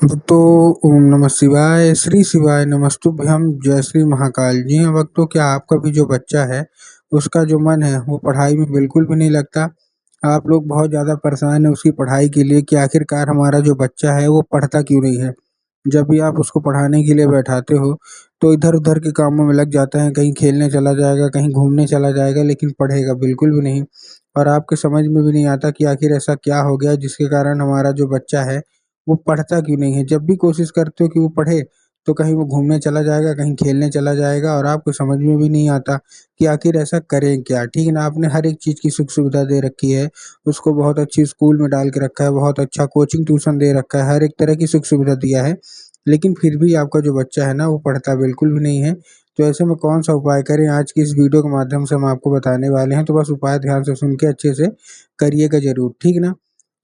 भक्तो ओम नमः शिवाय, श्री शिवाय नमस्तुभ्यं, जय श्री महाकाल। जी हाँ भक्तों, क्या आपका भी जो बच्चा है, उसका जो मन है वो पढ़ाई में बिल्कुल भी नहीं लगता? आप लोग बहुत ज़्यादा परेशान हैं उसकी पढ़ाई के लिए कि आखिरकार हमारा जो बच्चा है वो पढ़ता क्यों नहीं है? जब भी आप उसको पढ़ाने के लिए बैठाते हो, तो इधर-उधर के कामों में लग जाता है, कहीं खेलने चला जाएगा, कहीं घूमने चला जाएगा, लेकिन पढ़ेगा बिल्कुल भी नहीं। और आपके समझ में भी नहीं आता कि आखिर ऐसा क्या हो गया जिसके कारण हमारा जो बच्चा है वो पढ़ता क्यों नहीं है? जब भी कोशिश करते हो कि वो पढ़े, तो कहीं वो घूमने चला जाएगा, कहीं खेलने चला जाएगा और आपको समझ में भी नहीं आता कि आखिर ऐसा करें क्या? ठीक है ना? आपने हर एक चीज़ की सुख-सुविधा दे रखी है, उसको बहुत अच्छी स्कूल में डाल के रखा है, बहुत अच्छा कोचिंग ट्यूशन दे रखा है, हर एक तरह की सुख-सुविधा दिया है, लेकिन फिर भी आपका जो बच्चा है ना, वो पढ़ता बिल्कुल भी नहीं है। तो ऐसे में कौन-सा उपाय करें? आज की इस वीडियो के माध्यम से हम आपको बताने वाले हैं, तो बस उपाय ध्यान से सुन के अच्छे से करिएगा ज़रूर, ठीक ना?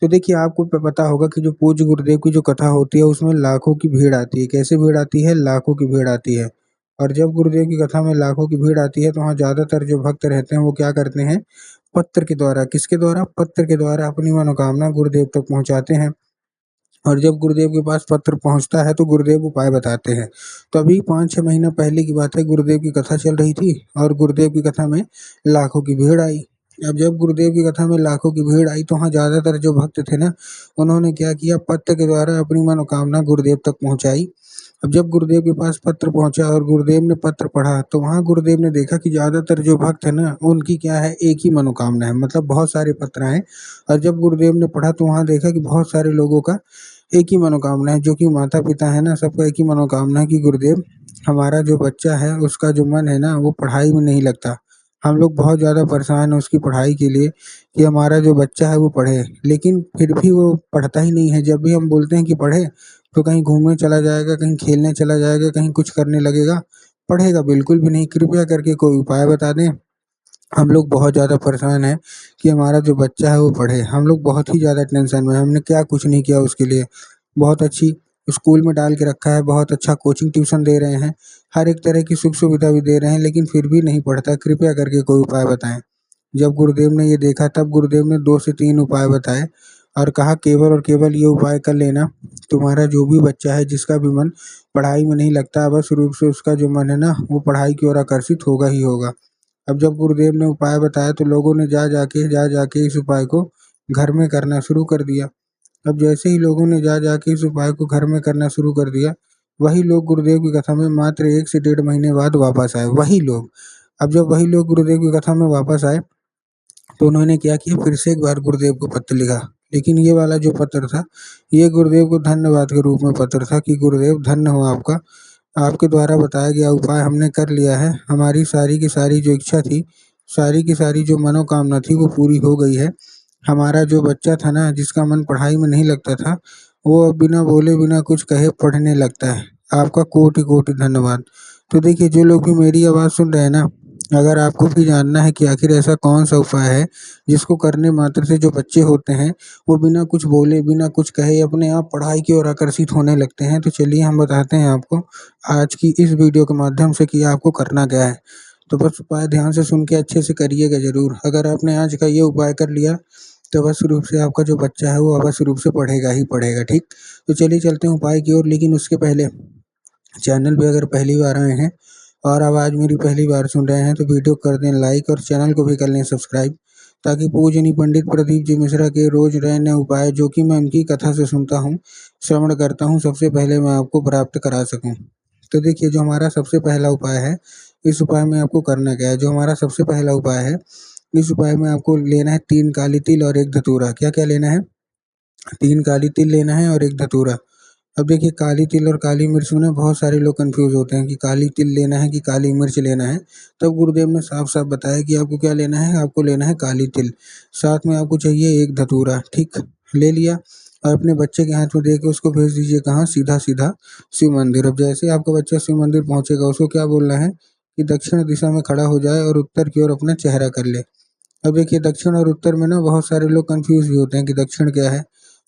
तो देखिए आपको पता होगा कि जो पूज्य गुरुदेव की जो कथा होती है उसमें लाखों की भीड़ आती है। कैसे भीड़ आती है? लाखों की भीड़ आती है। और जब गुरुदेव की कथा में लाखों की भीड़ आती है तो वहाँ ज़्यादातर जो भक्त रहते हैं वो क्या करते हैं? पत्र के द्वारा, किसके द्वारा? पत्र के द्वारा अपनी मनोकामना गुरुदेव तक पहुँचाते हैं। और जब गुरुदेव के पास पत्र पहुँचता है तो गुरुदेव उपाय बताते हैं। तो अभी 5-6 महीना पहले की बात है, गुरुदेव की कथा चल रही थी और गुरुदेव की कथा में लाखों की भीड़ आई। अब जब गुरुदेव की कथा में लाखों की भीड़ आई तो वहाँ ज़्यादातर जो भक्त थे ना, उन्होंने क्या किया, पत्र के द्वारा अपनी मनोकामना गुरुदेव तक पहुँचाई। अब जब गुरुदेव के पास पत्र पहुँचा और गुरुदेव ने पत्र पढ़ा, तो वहाँ गुरुदेव ने देखा कि ज़्यादातर जो भक्त हैं ना, उनकी क्या है, एक ही मनोकामना है, मतलब बहुत सारे पत्र आए। और जब गुरुदेव ने पढ़ा तो वहाँ देखा कि बहुत सारे लोगों का एक ही मनोकामना है, जो कि माता-पिता है ना, सबका एक ही मनोकामना है कि गुरुदेव, हमारा जो बच्चा है उसका जो मन है ना वो पढ़ाई में नहीं लगता। हम लोग बहुत ज़्यादा परेशान हैं उसकी पढ़ाई के लिए कि हमारा जो बच्चा है वो पढ़े, लेकिन फिर भी वो पढ़ता ही नहीं है। जब भी हम बोलते हैं कि पढ़े, तो कहीं घूमने चला जाएगा, कहीं खेलने चला जाएगा, कहीं कुछ करने लगेगा, पढ़ेगा बिल्कुल भी नहीं। कृपया करके कोई उपाय बता दें। हम लोग बहुत ज़्यादा परेशान हैं कि हमारा जो बच्चा है वो पढ़े। हम लोग बहुत ही ज़्यादा टेंशन में हैं, हमने क्या कुछ नहीं किया उसके लिए। बहुत अच्छी स्कूल में डाल के रखा है, बहुत अच्छा कोचिंग ट्यूशन दे रहे हैं, हर एक तरह की सुख-सुविधा भी दे रहे हैं, लेकिन फिर भी नहीं पढ़ता। कृपया करके कोई उपाय बताएँ। जब गुरुदेव ने ये देखा तब गुरुदेव ने 2 से 3 उपाय बताए और कहा केवल और केवल ये उपाय कर लेना, तुम्हारा जो भी बच्चा है जिसका भी मन पढ़ाई में नहीं लगता, अवश्य रूप से उसका जो मन है ना वो पढ़ाई की ओर आकर्षित होगा ही होगा। अब जब गुरुदेव ने उपाय बताया तो लोगों ने जा जाके इस उपाय को घर में करना शुरू कर दिया। अब जैसे ही लोगों ने जा जाके इस उपाय को घर में करना शुरू कर दिया, वही लोग गुरुदेव की कथा में मात्र 1 से डेढ़ महीने बाद वापस आए, वही लोग। अब जब वही लोग गुरुदेव की कथा में वापस आए, तो उन्होंने क्या किया, फिर से एक बार गुरुदेव को पत्र लिखा। लेकिन ये वाला जो पत्र था, ये गुरुदेव को धन्यवाद के रूप में पत्र था कि गुरुदेव धन्य हो आपका, आपके द्वारा बताया गया उपाय हमने कर लिया है। हमारी सारी की सारी जो इच्छा थी, सारी की सारी जो मनोकामना थी वो पूरी हो गई है। हमारा जो बच्चा था ना जिसका मन पढ़ाई में नहीं लगता था, वो अब बिना बोले बिना कुछ कहे पढ़ने लगता है। आपका कोटि-कोटि धन्यवाद। तो देखिए जो लोग भी मेरी आवाज़ सुन रहे हैं ना, अगर आपको भी जानना है कि आखिर ऐसा कौन-सा उपाय है जिसको करने मात्र से जो बच्चे होते हैं वो बिना कुछ बोले, बिना कुछ कहे अपने आप पढ़ाई की ओर आकर्षित होने लगते हैं, तो चलिए हम बताते हैं आपको आज की इस वीडियो के माध्यम से कि आपको करना क्या है। तो बस उपाय ध्यान से सुन के अच्छे से करिएगा ज़रूर। अगर आपने आज का ये उपाय कर लिया, तो अवश्य रूप से आपका जो बच्चा है वो अवश्य रूप से पढ़ेगा ही पढ़ेगा, ठीक? तो चलिए चलते हैं उपाय की ओर, लेकिन उसके पहले चैनल पे अगर पहली बार आए हैं और आवाज़ मेरी पहली बार सुन रहे हैं तो वीडियो कर दें लाइक और चैनल को भी कर लें सब्सक्राइब, ताकि पूजनीय पंडित प्रदीप जी मिश्रा के रोज़ नए-नए उपाय जो कि मैं उनकी कथा से सुनता हूँ, श्रवण करता हूँ, सबसे पहले मैं आपको प्राप्त करा सकूँ। तो देखिए जो हमारा सबसे पहला उपाय है, इस उपाय में आपको करना क्या है? जो हमारा सबसे पहला उपाय है, इस उपाय में आपको लेना है 3 काली तिल और 1 धतूरा। क्या-क्या लेना है? 3 काली तिल लेना है और 1 धतूरा। अब देखिए काली तिल और काली मिर्च में ना बहुत सारे लोग कन्फ्यूज़ होते हैं कि काली तिल लेना है कि काली मिर्च लेना है। तब गुरुदेव ने साफ-साफ बताया कि आपको क्या लेना है, आपको लेना है काली तिल। साथ में आपको चाहिए 1 धतूरा, ठीक? ले लिया और अपने बच्चे के हाथ में दे के उसको भेज दीजिए कहाँ? सीधा-सीधा शिव मंदिर। अब जैसे ही आपका बच्चा शिव मंदिर पहुँचेगा उसको क्या बोलना है कि दक्षिण दिशा में खड़ा हो जाए और उत्तर की ओर अपना चेहरा कर ले। अब देखिए दक्षिण और उत्तर में ना बहुत सारे लोग कन्फ्यूज़ भी होते हैं कि दक्षिण क्या है,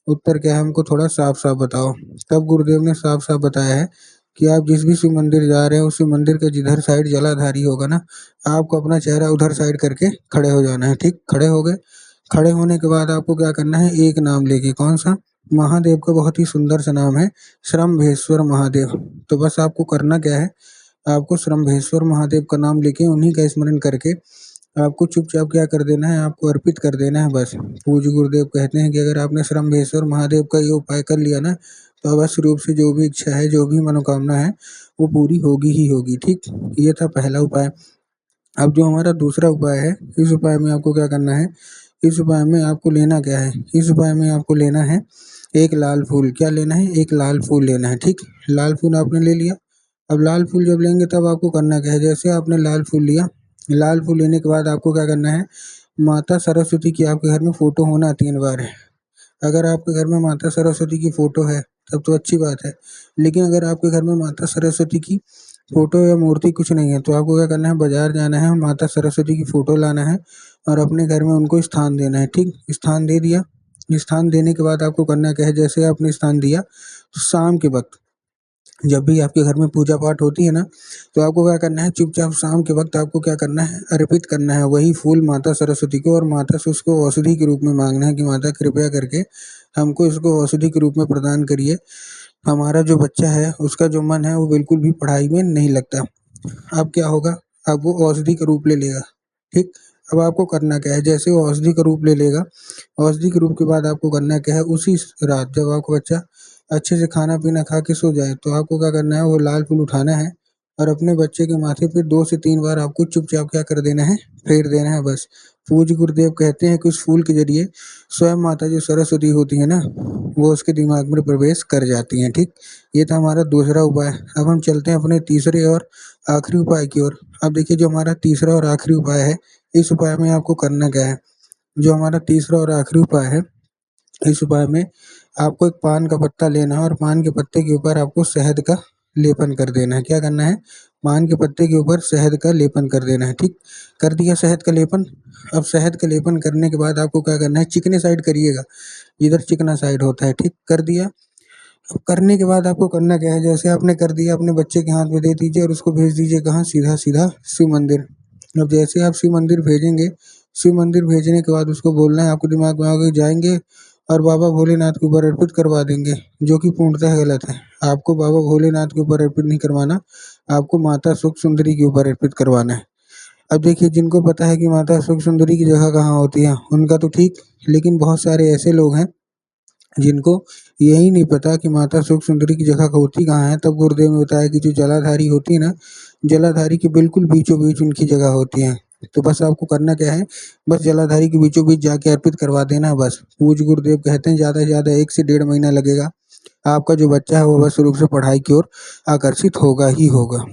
उत्तर क्या है, हमको थोड़ा साफ-साफ बताओ। तब गुरुदेव ने साफ-साफ बताया है कि आप जिस भी शिव मंदिर जा रहे हैं, उस शिव मंदिर के जिधर साइड जलाधारी होगा ना, आपको अपना चेहरा उधर साइड करके खड़े हो जाना है, ठीक? खड़े हो गए, खड़े होने के बाद आपको क्या करना है, एक नाम लेके, कौन-सा? महादेव का बहुत ही सुंदर सा नाम है, श्रम्भेश्वर महादेव। तो बस आपको करना क्या है, आपको श्रम्भेश्वर महादेव का नाम लेके उन्हीं का स्मरण करके आपको चुपचाप क्या कर देना है, आपको अर्पित कर देना है बस। पूज्य गुरुदेव कहते हैं कि अगर आपने श्रम्भेश्वर महादेव का ये उपाय कर लिया ना, तो अवश्य रूप से जो भी इच्छा है, जो भी मनोकामना है, वो पूरी होगी ही होगी। ठीक, ये था पहला उपाय। अब जो हमारा दूसरा उपाय है, इस उपाय में आपको क्या करना है, इस उपाय में आपको लेना क्या है, इस उपाय में आपको लेना है एक लाल फूल। क्या लेना है, एक लाल फूल लेना है। ठीक, लाल फूल आपने ले लिया। अब लाल फूल जब लेंगे तब आपको करना क्या है, जैसे आपने लाल फूल लिया, लाल फूल लेने के बाद आपको क्या करना है, माता सरस्वती की आपके घर में फोटो होना 3 बार है। अगर आपके घर में माता सरस्वती की फोटो है तब तो अच्छी बात है, लेकिन अगर आपके घर में माता सरस्वती की फोटो या मूर्ति कुछ नहीं है, तो आपको क्या करना है, बाजार जाना है, माता सरस्वती की फोटो लाना है और अपने घर में उनको स्थान देना है। ठीक, स्थान दे दिया। स्थान देने के बाद आपको करना क्या है, जैसे आपने स्थान दिया, तो शाम के वक्त जब भी आपके घर में पूजा पाठ होती है ना, तो आपको क्या करना है, चुपचाप शाम के वक्त आपको क्या करना है, अर्पित करना है वही फूल माता सरस्वती को, और माता से उसको औषधि के रूप में मांगना है कि माता कृपया करके हमको इसको औषधि के रूप में प्रदान करिए। हमारा जो बच्चा है उसका जो मन है वो बिल्कुल भी पढ़ाई में नहीं लगता। अब क्या होगा, अब वो औषधि का रूप ले लेगा। ठीक, अब आपको करना क्या है, जैसे वो औषधि का रूप ले लेगा, औषधि के रूप के बाद आपको करना क्या है, उसी रात जब आपका बच्चा अच्छे से खाना पीना खा के सो जाए, तो आपको क्या करना है, वो लाल फूल उठाना है और अपने बच्चे के माथे पे 2 से 3 बार आपको चुपचाप क्या कर देना है, फेर देना है बस। पूज्य गुरुदेव कहते हैं कि उस फूल के ज़रिए स्वयं माता जो सरस्वती होती है ना, वो उसके दिमाग में प्रवेश कर जाती हैं। ठीक, ये था हमारा दूसरा उपाय। अब हम चलते हैं अपने तीसरे और आखिरी उपाय की ओर। अब देखिए, जो हमारा तीसरा और आखिरी उपाय है, इस उपाय में आपको करना क्या है, जो हमारा तीसरा और आखिरी उपाय है, इस उपाय में आपको एक पान का पत्ता लेना है और पान के पत्ते के ऊपर आपको शहद का लेपन कर देना है। क्या करना है, पान के पत्ते के ऊपर शहद का लेपन कर देना है। ठीक, कर दिया शहद का लेपन। अब शहद का लेपन करने के बाद आपको क्या करना है, चिकने साइड करिएगा, इधर चिकना साइड होता है। ठीक, कर दिया। अब करने के बाद आपको करना क्या है, जैसे आपने कर दिया, अपने बच्चे के हाथ में दे दीजिए और उसको भेज दीजिए कहाँ, सीधा सीधा शिव मंदिर। अब जैसे आप शिव मंदिर भेजेंगे, शिव मंदिर भेजने के बाद उसको बोलना है, आपको दिमाग में आगे जाएंगे और बाबा भोलेनाथ के ऊपर अर्पित करवा देंगे, जो कि पूर्णतः गलत है। आपको बाबा भोलेनाथ के ऊपर अर्पित नहीं करवाना, आपको माता सुख सुंदरी के ऊपर अर्पित करवाना है। अब देखिए, जिनको पता है कि माता सुख सुंदरी की जगह कहाँ होती है उनका तो ठीक, लेकिन बहुत सारे ऐसे लोग हैं जिनको यही नहीं पता कि माता सुख सुंदरी की जगह होती कहाँ है। तब गुरुदेव ने बताया कि जो जलाधारी होती है ना, जलाधारी के बिल्कुल बीचों बीच उनकी जगह होती है। तो बस आपको करना क्या है, बस जलाधारी के बीचों बीच जाके अर्पित करवा देना है बस। पूज्य गुरुदेव कहते हैं ज़्यादा से ज़्यादा 1 से 1.5 महीना लगेगा, आपका जो बच्चा है वो अवश्य रूप से पढ़ाई की ओर आकर्षित होगा ही होगा।